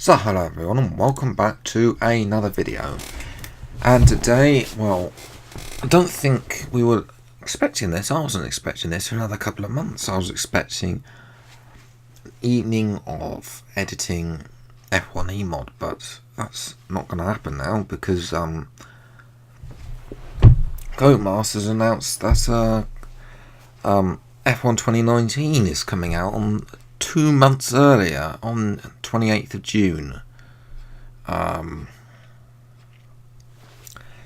So hello everyone and welcome back to another video. And today, well, I don't think we were expecting this. I wasn't expecting this for another couple of months. I was expecting an evening of editing F1 mod, but that's not going to happen now because Codemasters announced that F1 2019 is coming out on 2 months earlier, on 28th of June.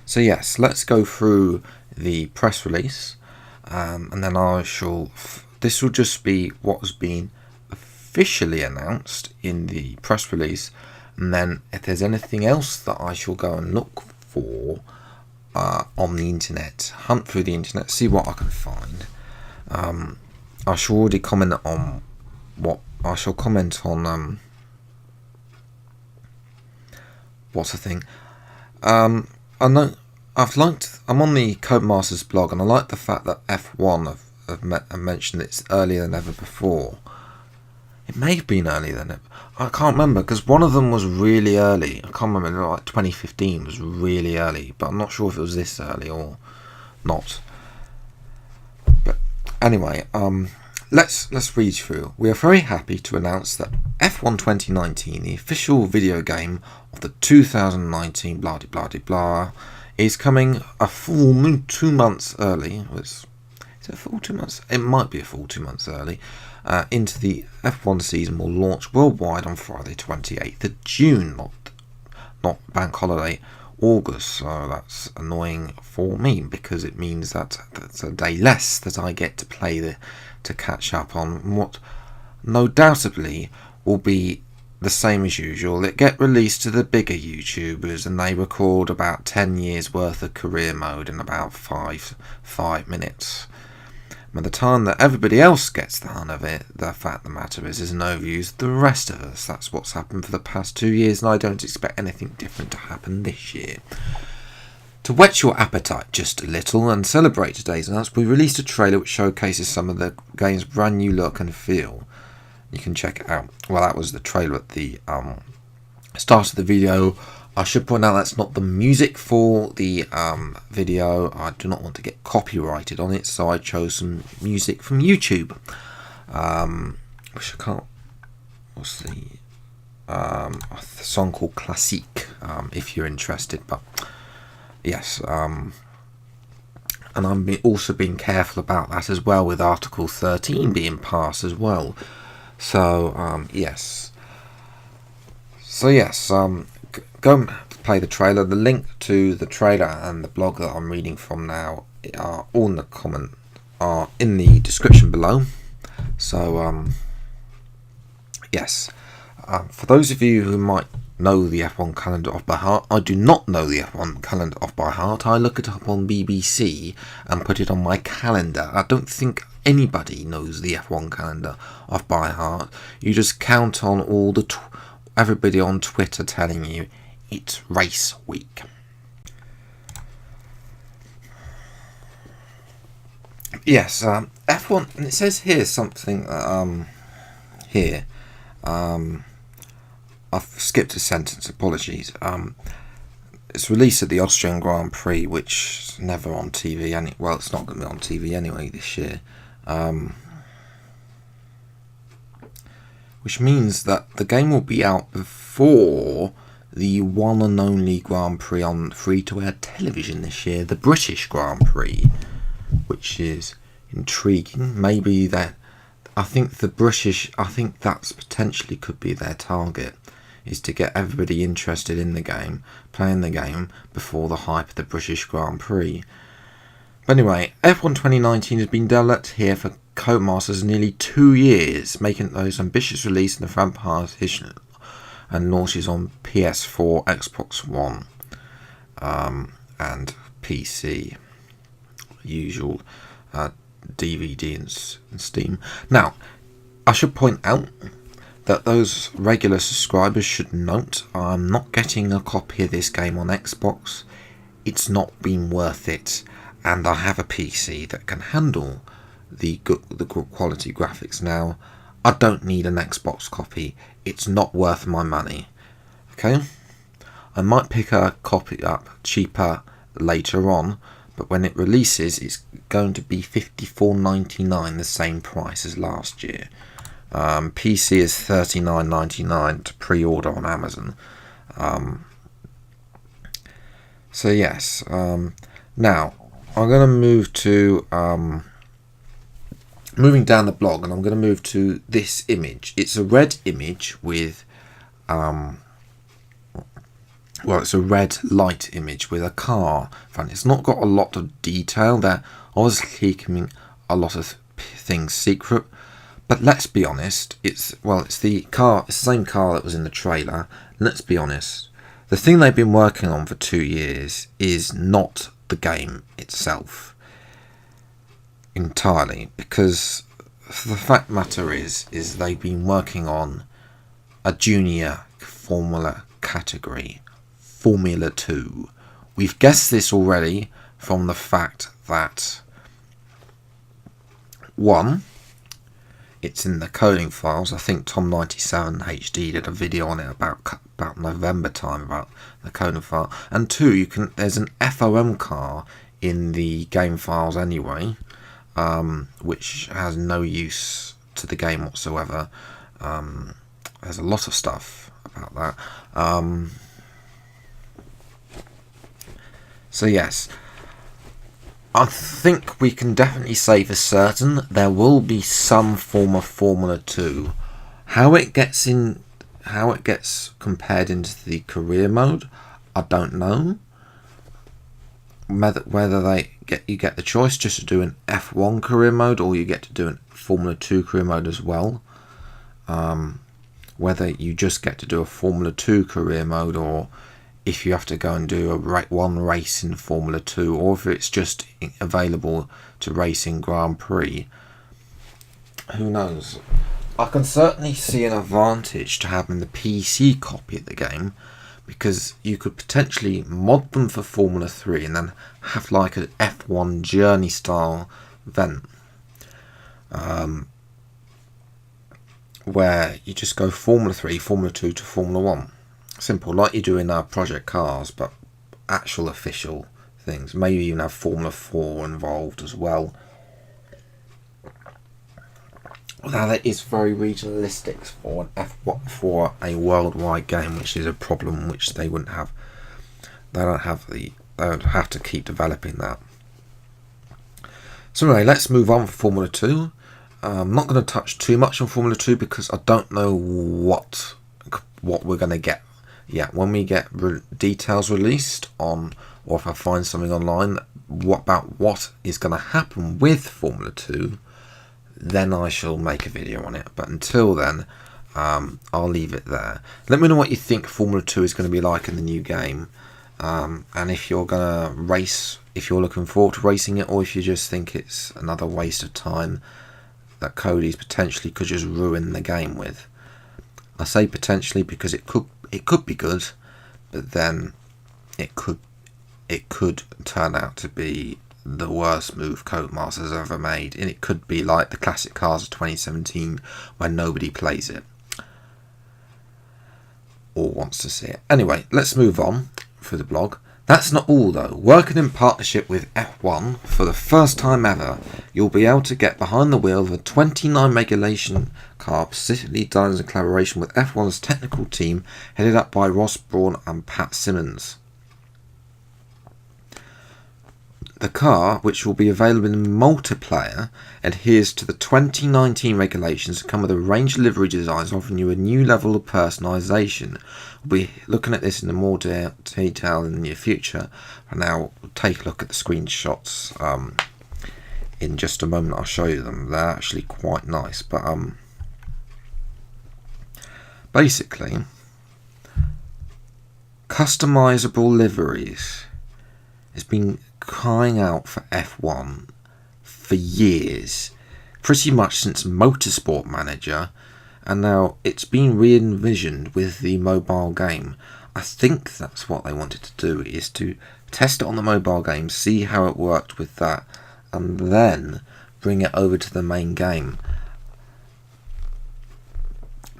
So yes, let's go through the press release, and then I shall. This will just be what has been officially announced in the press release, and then if there's anything else that I shall go and look for on the internet, hunt through the internet, see what I can find. I shall already comment on what's the thing. I know I'm on the Codemasters blog, and I like the fact that F1 have mentioned it's earlier than ever before. It may have been earlier than ever. I can't remember because one of them was really early. I can't remember. Like 2015 was really early, but I'm not sure if it was this early or not. But anyway, let's read through. We are very happy to announce that F1 2019, the official video game of the 2019 blah blah blah blah, is coming a full 2 months early. Is it a full 2 months? It might be a full 2 months early. Into the F1 season will launch worldwide on Friday 28th of June, not bank holiday August. So that's annoying for me because it means that that's a day less that I get to play to catch up on what no doubtably will be the same as usual. It get released to the bigger YouTubers and they record about 10 years worth of career mode in about five minutes. By the time that everybody else gets the hang of it, the fact of the matter is no views the rest of us. That's what's happened for the past 2 years, and I don't expect anything different to happen this year. To whet your appetite just a little and celebrate today's announcement, we released a trailer which showcases some of the game's brand new look and feel. You can check it out. Well, that was the trailer at the start of the video. I should point out that's not the music for the video. I do not want to get copyrighted on it, so I chose some music from YouTube. Which I can't. What's the song called Classique? If you're interested, but yes. And I'm also being careful about that as well, with Article 13 being passed as well. So yes. So yes. Go and play the trailer. The link to the trailer and the blog that I'm reading from now are all in the description below. So yes, for those of you who might know the F1 calendar off by heart, I do not know the F1 calendar off by heart. I look it up on BBC and put it on my calendar. I don't think anybody knows the F1 calendar off by heart. You just count on all the everybody on Twitter telling you it's race week. Yes, F1, and it says here something, here, I've skipped a sentence, apologies. It's released at the Austrian Grand Prix, which is never on TV, well, it's not going to be on TV anyway this year. Which means that the game will be out before the one and only Grand Prix on free-to-air television this year, the British Grand Prix, which is intriguing. Maybe that, I think that's potentially could be their target, is to get everybody interested in the game, playing the game before the hype of the British Grand Prix. But anyway, F1 2019 has been developed here for Codemasters nearly 2 years, making it the most ambitious release in the franchise history, and launches on PS4, Xbox One, and PC. Usual DVD and Steam. Now, I should point out that those regular subscribers should note I'm not getting a copy of this game on Xbox. It's not been worth it, and I have a PC that can handle the good quality graphics now. I don't need an Xbox copy. It's not worth my money. Okay, I might pick a copy up cheaper later on, but when it releases, it's going to be $54.99, the same price as last year. PC is $39.99 to pre-order on Amazon. So yes, now I'm going to move to moving down the blog, and I'm going to move to this image. It's a red image with it's a red light image with a car front. It's not got a lot of detail. They're obviously keeping a lot of things secret, but let's be honest, it's the same car that was in the trailer. Let's be honest, the thing they've been working on for 2 years is not the game itself entirely, because the fact matter is they've been working on a junior formula category, Formula 2. We've guessed this already from the fact that 1, it's in the coding files. I think Tom97 HD did a video on it about November time about the coding file. And 2, there's an FOM car in the game files anyway, which has no use to the game whatsoever. There's a lot of stuff about that. So yes, I think we can definitely say for certain there will be some form of Formula 2. How it gets compared into the career mode, I don't know. Whether you get the choice just to do an F1 career mode, or you get to do a Formula 2 career mode as well. Whether you just get to do a Formula 2 career mode, or if you have to go and do one race in Formula 2, or if it's just available to race in Grand Prix. Who knows? I can certainly see an advantage to having the PC copy of the game, because you could potentially mod them for Formula 3 and then have like an F1 journey style event, where you just go Formula 3, Formula 2 to Formula 1. Simple, like you do in Project Cars, but actual official things. Maybe even have Formula 4 involved as well. Now that is very regionalistic for for a worldwide game, which is a problem which they wouldn't have. They don't have to keep developing that. So anyway, let's move on for Formula 2. I'm not going to touch too much on Formula 2 because I don't know what we're going to get yet. When we get details released on, or if I find something online about what is going to happen with Formula 2, then I shall make a video on it. But until then, I'll leave it there. Let me know what you think Formula 2 is going to be like in the new game, and if you're going to race, if you're looking forward to racing it, or if you just think it's another waste of time that Cody's potentially could just ruin the game with. I say potentially because it could be good, but then it could turn out to be the worst move Codemasters ever made, and it could be like the classic cars of 2017 when nobody plays it or wants to see it. Anyway, let's move on for the blog. That's not all though. Working in partnership with F1, for the first time ever, you'll be able to get behind the wheel of a 29 regulation car specifically designed in collaboration with F1's technical team headed up by Ross Brawn and Pat Simmons. The car, which will be available in multiplayer, adheres to the 2019 regulations and come with a range of livery designs offering you a new level of personalisation. We'll be looking at this in more detail in the near future. And now we'll take a look at the screenshots in just a moment. I'll show you them. They're actually quite nice. But basically, customizable liveries has been crying out for F1 for years, pretty much since Motorsport Manager, and now it's been re-envisioned with the mobile game. I think that's what they wanted to do, is to test it on the mobile game, see how it worked with that, and then bring it over to the main game.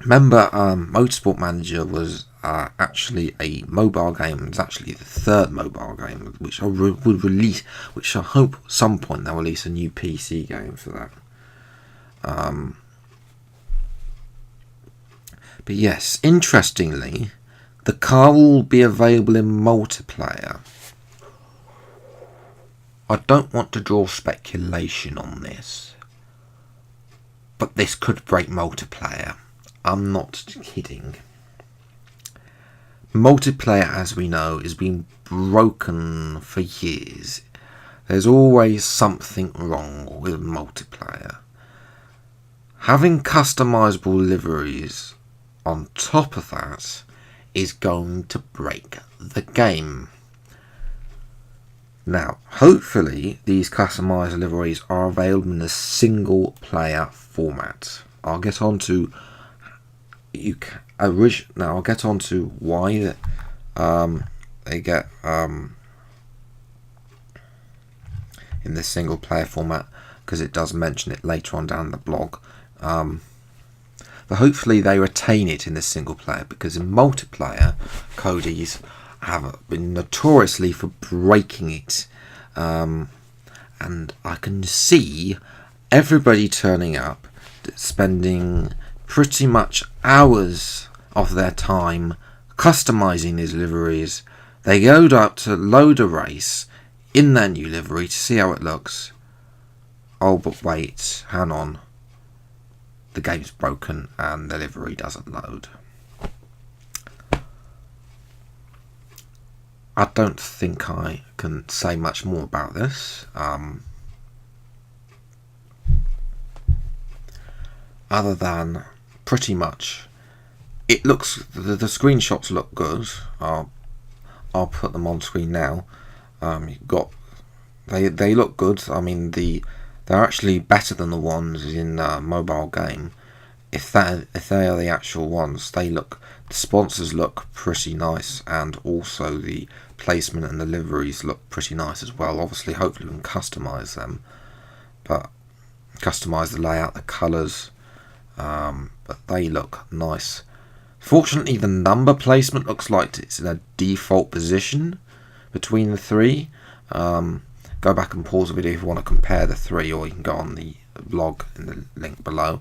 Remember, Motorsport Manager was actually a mobile game. It's actually the third mobile game, which I would release, which I hope at some point they'll release a new PC game for that. But yes, interestingly, the car will be available in multiplayer. I don't want to draw speculation on this, but this could break multiplayer. I'm not kidding. Multiplayer, as we know, is being broken for years. There's always something wrong with multiplayer. Having customizable liveries on top of that is going to break the game. Now, hopefully these customized liveries are available in a single player format. I'll get on to I'll get on to why they get in this single player format, because it does mention it later on down the blog. But hopefully they retain it in the single player, because in multiplayer, Cody's have been notoriously for breaking it, and I can see everybody turning up, spending pretty much hours of their time customizing these liveries. They go up to load a race in their new livery to see how it looks. Oh, but wait, hang on. The game's broken and the livery doesn't load. I don't think I can say much more about this. Other than pretty much it looks, the screenshots look good. I'll put them on screen now. You've got they look good. I mean, they're actually better than the ones in mobile game. If they are the actual ones, the sponsors look pretty nice, and also the placement and the liveries look pretty nice as well. Obviously, hopefully we can customize them, but customize the layout, the colours, but they look nice. Fortunately, the number placement looks like it's in a default position between the three. Go back and pause the video if you want to compare the three, or you can go on the blog in the link below.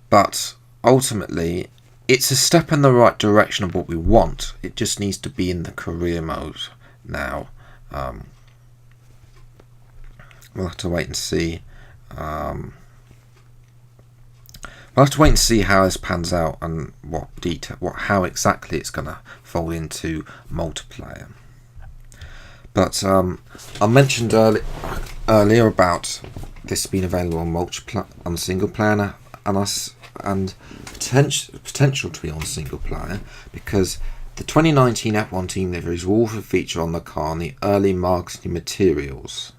But ultimately, it's a step in the right direction of what we want. It just needs to be in the career mode now. We'll have to wait and see. We'll have to wait and see how this pans out, and how exactly it's going to fold into multiplayer. But I mentioned earlier about this being available on single player, and potential to be on single player, because the 2019 F1 team liveries will also feature on the car in the early marketing materials.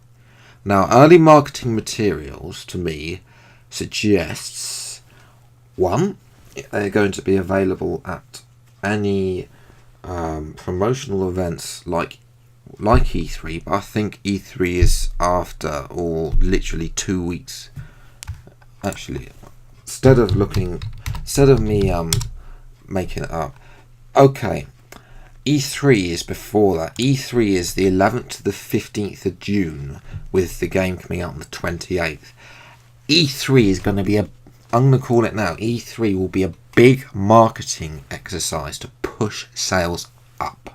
Now, early marketing materials to me suggests, one, they're going to be available at any promotional events like E3, but I think E3 is after, or literally 2 weeks. Actually, instead of me making it up, okay, E3 is before that. E3 is the 11th to the 15th of June, with the game coming out on the 28th. E3 is going to be I'm going to call it now, E3 will be a big marketing exercise to push sales up.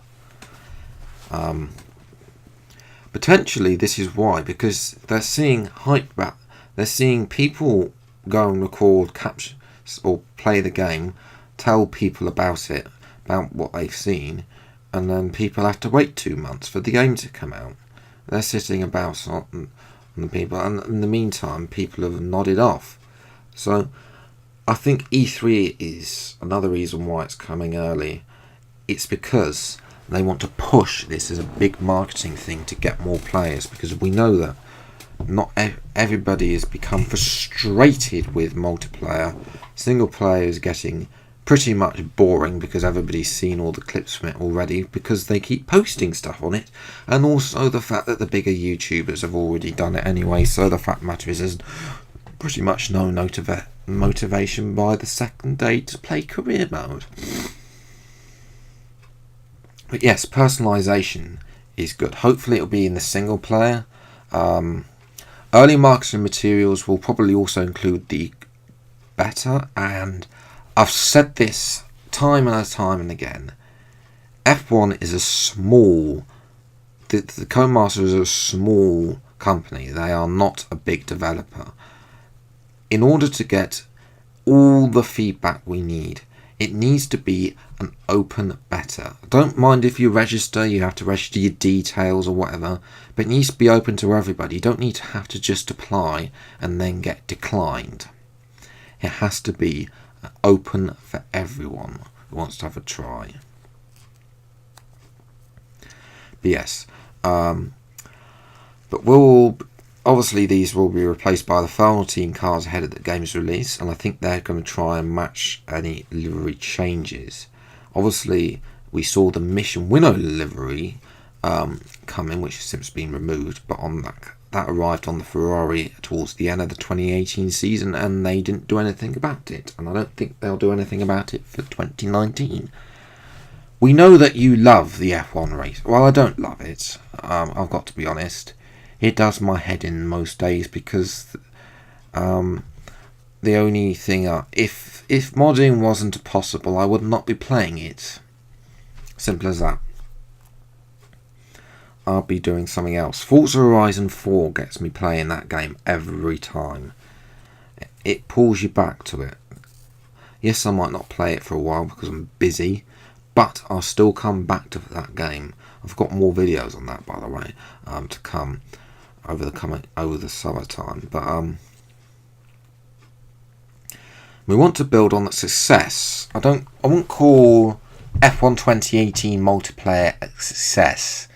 Potentially this is why, because they're seeing hype back. They're seeing people go and record, capture, or play the game, tell people about it, about what they've seen, and then people have to wait 2 months for the game to come out. They're sitting about on the people, and in the meantime, people have nodded off. So I think E3 is another reason why it's coming early. It's because they want to push this as a big marketing thing to get more players, because we know that not everybody has become frustrated with multiplayer. Single player is getting pretty much boring because everybody's seen all the clips from it already, because they keep posting stuff on it, and also the fact that the bigger YouTubers have already done it anyway. So the fact of the matter is there's pretty much no motivation by the second day to play career mode. But yes, personalisation is good. Hopefully it'll be in the single player. Early marketing materials will probably also include the beta, and I've said this time and again, F1 is a small, the Codemasters are a small company. They are not a big developer. In order to get all the feedback we need, it needs to be an open beta. I don't mind if you register, you have to register your details or whatever, but it needs to be open to everybody. You don't need to have to just apply and then get declined. It has to be open for everyone who wants to have a try. But yes, but obviously these will be replaced by the final team cars ahead of the game's release, and I think they're going to try and match any livery changes. Obviously, we saw the Mission Winnow livery come in, which has since been removed, but on that arrived on the Ferrari towards the end of the 2018 season, and they didn't do anything about it, and I don't think they'll do anything about it for 2019. We know that you love the F1 race. Well, I don't love it. I've got to be honest. It does my head in most days because the only thing, if modding wasn't possible, I would not be playing it. Simple as that. I'll be doing something else. Forza Horizon 4 gets me playing that game every time. It pulls you back to it. Yes, I might not play it for a while because I'm busy, but I'll still come back to that game. I've got more videos on that, by the way, to come over the summertime. But we want to build on that success. I won't call F1 2018 multiplayer a success.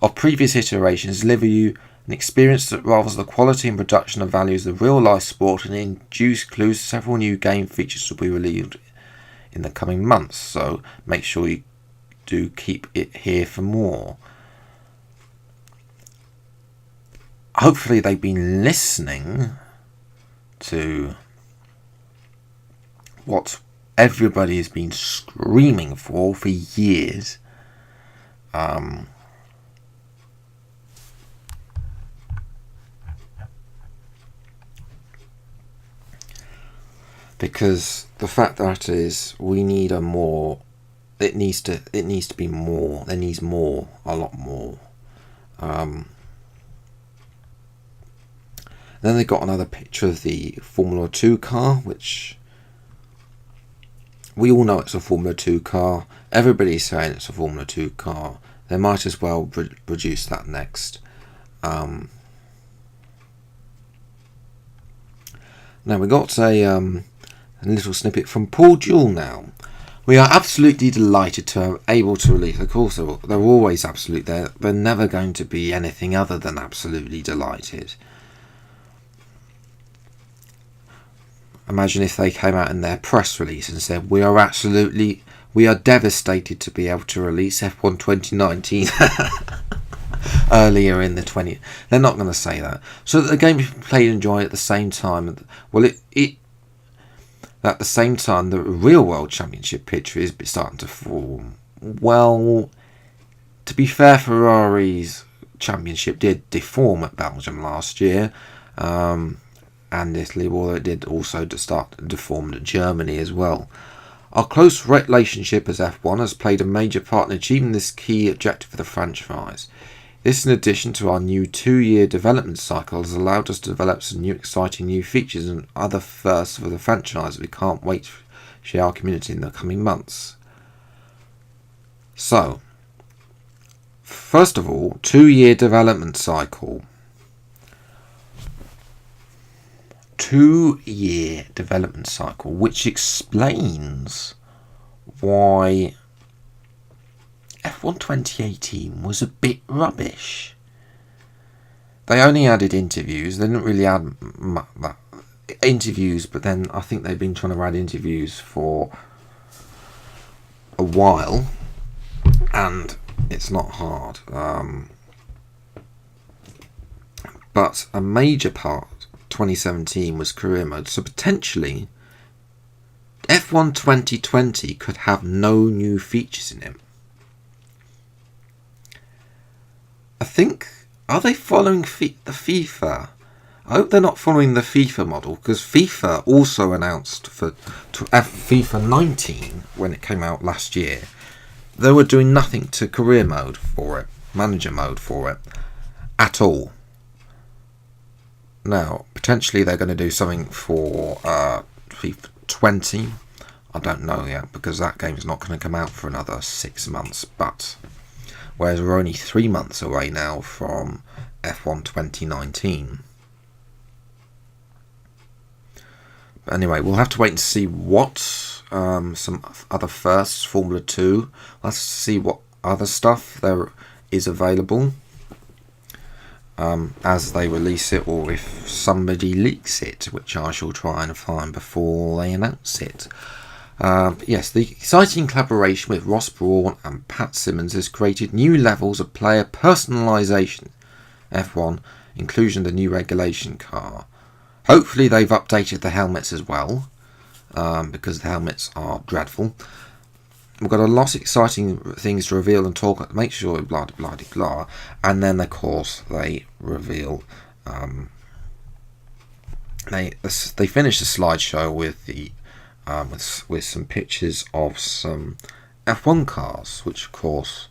Our previous iterations deliver you an experience that rivals the quality and production of values of real-life sport, and includes several new game features to be released in the coming months. So make sure you do keep it here for more. Hopefully they've been listening to what everybody has been screaming for years. Because the fact that is, we need a more. It needs to be more. There needs more, a lot more. Then they got another picture of the Formula 2 car, which we all know it's a Formula 2 car. Everybody's saying it's a Formula 2 car. They might as well produce that next. Now we got a little snippet from Paul Jewell now. We are absolutely delighted to be able to release. Of course, they're always absolute. They're never going to be anything other than absolutely delighted. Imagine if they came out in their press release and said, we are devastated to be able to release F1 2019 earlier in the 20th. They're not going to say that. So that the game you can play and enjoy at the same time. Well, at the same time, the real world championship picture is starting to form. Well, to be fair, Ferrari's championship did deform at Belgium last year. And Italy, although it did also deform at Germany as well. Our close relationship as F1 has played a major part in achieving this key objective for the franchise. This, in addition to our new 2-year development cycle, has allowed us to develop some exciting new features and other firsts for the franchise. We can't wait to share our community in the coming months. So, first of all, 2-year development cycle. 2-year development cycle, which explains why F1 2018 was a bit rubbish. They only added interviews. They didn't really add interviews, but then I think they've been trying to add interviews for a while, and it's not hard. But a major part 2017 was career mode, so potentially F1 2020 could have no new features in it. I think, are they following the FIFA? I hope they're not following the FIFA model, because FIFA also announced for FIFA 19, when it came out last year, they were doing nothing to career mode for it, manager mode for it, at all. Now, potentially they're going to do something for FIFA 20. I don't know yet, because that game is not going to come out for another 6 months. But whereas we're only 3 months away now from F1 2019. But anyway, we'll have to wait and see what some other firsts, Formula 2. We'll have to see what other stuff there is available as they release it, or if somebody leaks it, which I shall try and find before they announce it. Yes, the exciting collaboration with Ross Brawn and Pat Simmons has created new levels of player personalisation. F1, inclusion of the new regulation car. Hopefully they've updated the helmets as well, because the helmets are dreadful. We've got a lot of exciting things to reveal and talk. Make sure blah blah blah blah, and then of course they reveal. They finish the slideshow with the with some pictures of some F1 cars, which of course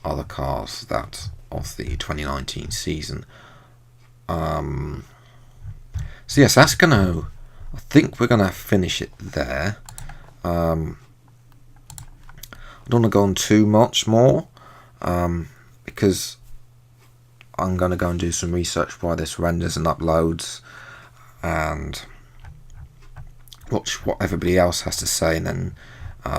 are the cars that of the 2019 season. So yes, that's gonna. I think we're gonna finish it there. I don't want to go on too much more, because I'm going to go and do some research while this renders and uploads, and watch what everybody else has to say, and then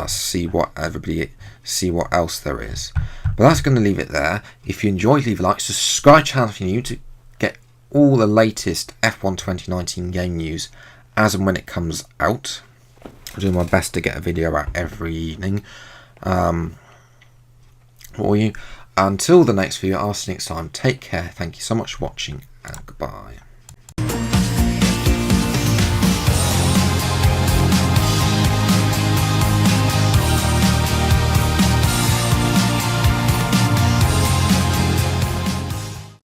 see what else there is. But that's going to leave it there. If you enjoyed, leave a like, subscribe to the channel if you're new to get all the latest F1 2019 game news as and when it comes out. I'll do my best to get a video out every evening for you. Until the next video, I'll see you next time. Take care. Thank you so much for watching, and goodbye.